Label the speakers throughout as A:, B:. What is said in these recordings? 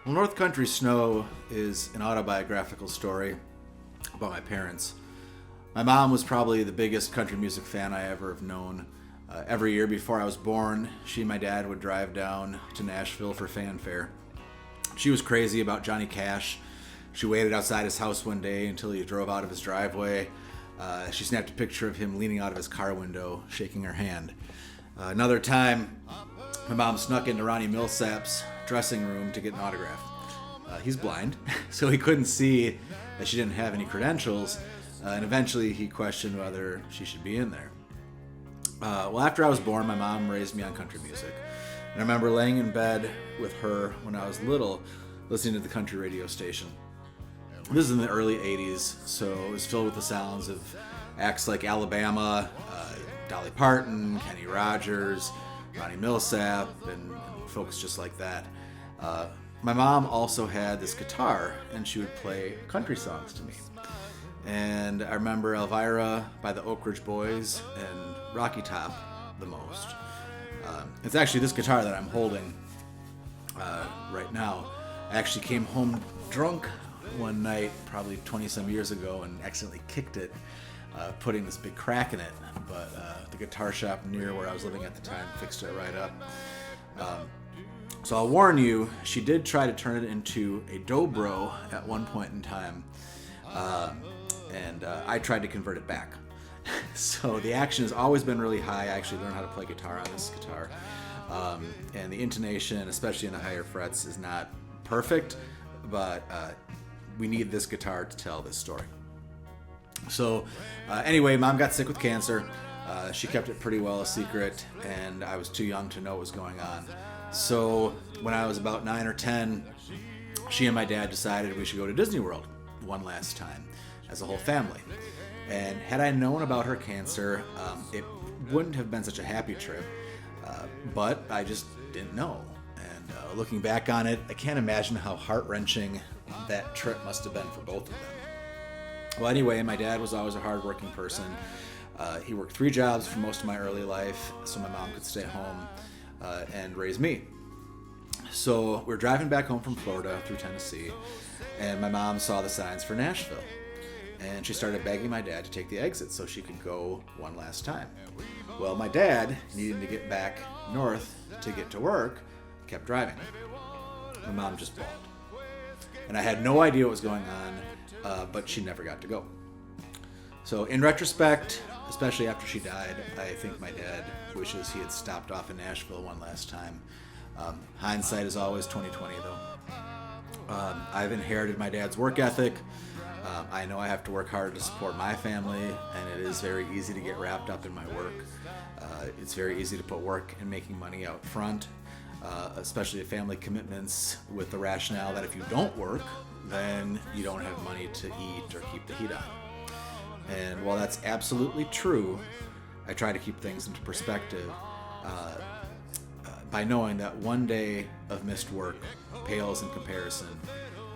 A: Well, North Country Snow is an autobiographical story about my parents. My mom was probably the biggest country music fan I ever have known. Every year before I was born, she and my dad would drive down to Nashville for fanfare. She was crazy about Johnny Cash. She waited outside his house one day until he drove out of his driveway. She snapped a picture of him leaning out of his car window, shaking her hand. Another time, my mom snuck into Ronnie Millsap's dressing room to get an autograph. He's blind, so he couldn't see that she didn't have any credentials, and eventually he questioned whether she should be in there. Well, after I was born, my mom raised me on country music. And I remember laying in bed with her when I was little, listening to the country radio station. This is in the early 80s, so it was filled with the sounds of acts like Alabama, Dolly Parton, Kenny Rogers, Ronnie Millsap, and folks just like that. My mom also had this guitar, and she would play country songs to me. And I remember Elvira by the Oak Ridge Boys and Rocky Top the most. It's actually this guitar that I'm holding right now. I actually came home drunk one night, probably 20-some years ago, and accidentally kicked it, putting this big crack in it. But the guitar shop near where I was living at the time fixed it right up. So I'll warn you, she did try to turn it into a dobro at one point in time, and I tried to convert it back. So the action has always been really high. I actually learned how to play guitar on this guitar, and the intonation, especially in the higher frets, is not perfect, but we need this guitar to tell this story. So anyway, Mom got sick with cancer. She kept it pretty well a secret, and I was too young to know what was going on. So when I was about 9 or 10, she and my dad decided we should go to Disney World one last time as a whole family. And had I known about her cancer, it wouldn't have been such a happy trip, but I just didn't know. And looking back on it, I can't imagine how heart-wrenching that trip must have been for both of them. Well, anyway, my dad was always a hard-working person. He worked 3 jobs for most of my early life so my mom could stay home and raise me. So we're driving back home from Florida through Tennessee, and my mom saw the signs for Nashville. And she started begging my dad to take the exit so she could go one last time. Well, my dad, needing to get back north to get to work, kept driving. My mom just bawled. And I had no idea what was going on, but she never got to go. So in retrospect, especially after she died, I think my dad wishes he had stopped off in Nashville one last time. Hindsight is always 20/20 though. I've inherited my dad's work ethic. I know I have to work hard to support my family, and it is very easy to get wrapped up in my work. It's very easy to put work and making money out front, especially family commitments with the rationale that if you don't work, then you don't have money to eat or keep the heat on. And while that's absolutely true, I try to keep things into perspective by knowing that one day of missed work pales in comparison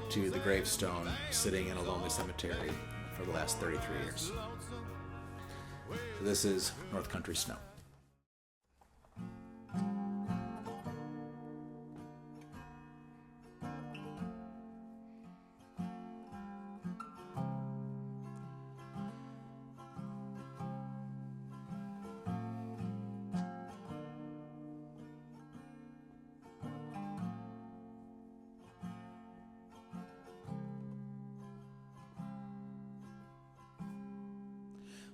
A: to the gravestone sitting in a lonely cemetery for the last 33 years. So this is North Country Snow.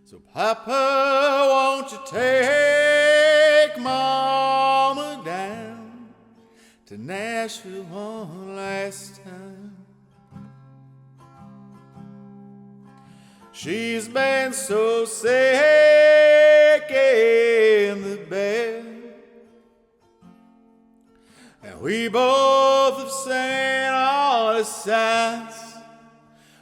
B: So Papa, won't you take Mama down to Nashville one last time? She's been so sick in the bed, and we both have seen all the sights.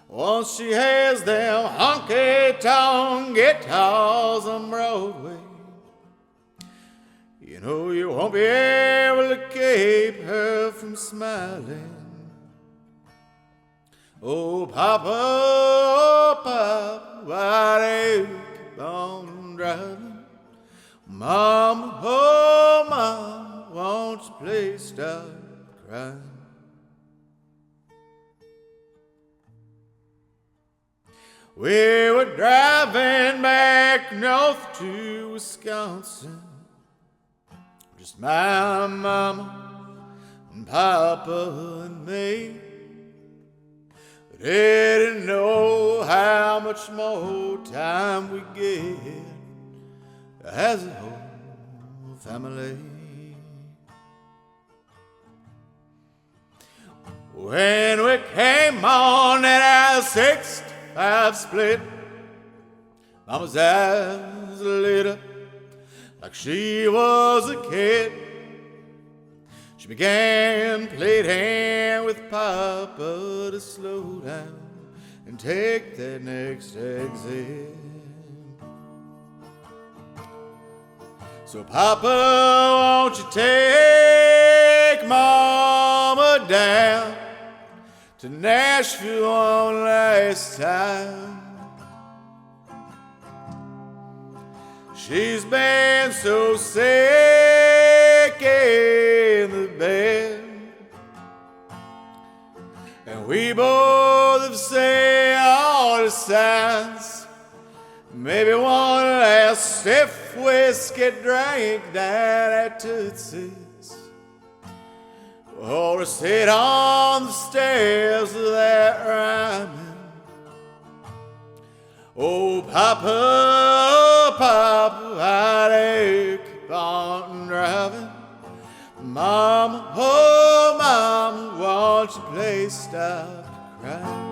B: Once she has them honky-tonk guitars on Broadway, you know you won't be able to keep her from smiling. Oh, Papa, why do you keep on driving? Mama, oh, Mama, won't you please stop crying? We were driving back north to Wisconsin, just my mama and Papa and me. But didn't know how much more time we get as a whole family. When we came on that I-65 split, Mama's eyes lit up like she was a kid. She began pleading with Papa to slow down and take that next exit. So Papa, won't you take Mama down to Nashville one last time? She's been so sick in the bed, and we both have seen all the signs. Maybe one last stiff whiskey drink down at Tootsie's, or sit on the stairs of that Ryman. Oh, Papa, Papa, why do you keep on driving? Mama, oh, Mama, won't you please stop crying?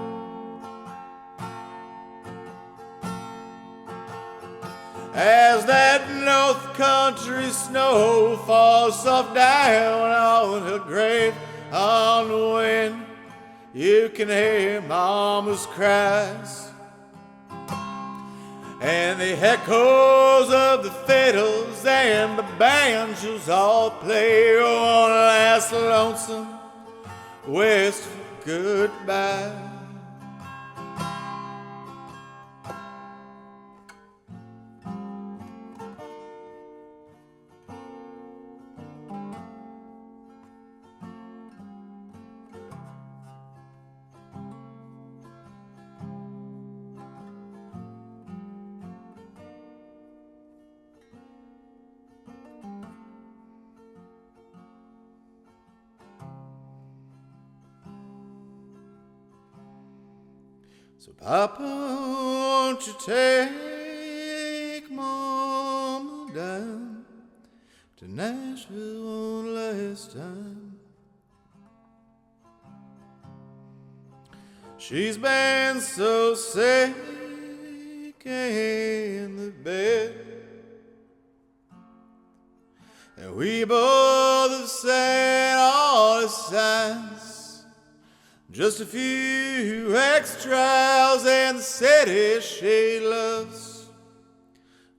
B: As that North Country snow falls soft down on her grave on the wind, you can hear Mama's cries, and the echoes of the fiddles and the banjos all play one last lonesome wistful goodbye. So Papa, won't you take Mama down to Nashville one last time? She's been so sick in the bed, and we both have seen all the signs. Just a few extras in the city she loves.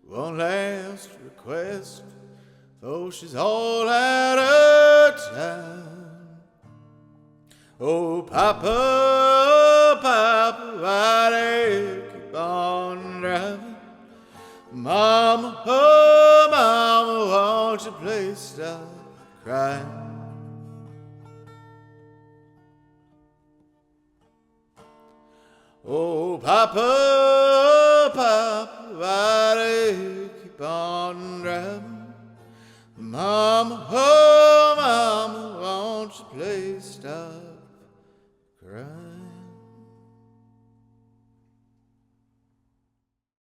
B: One last request, though she's all out of time. Oh, Papa, Papa, why do you keep on driving? Mama, oh, Mama, won't you please stop crying? Oh, Papa, Papa, why do you keep on driving? Mama, oh, Mama, won't you please stop crying?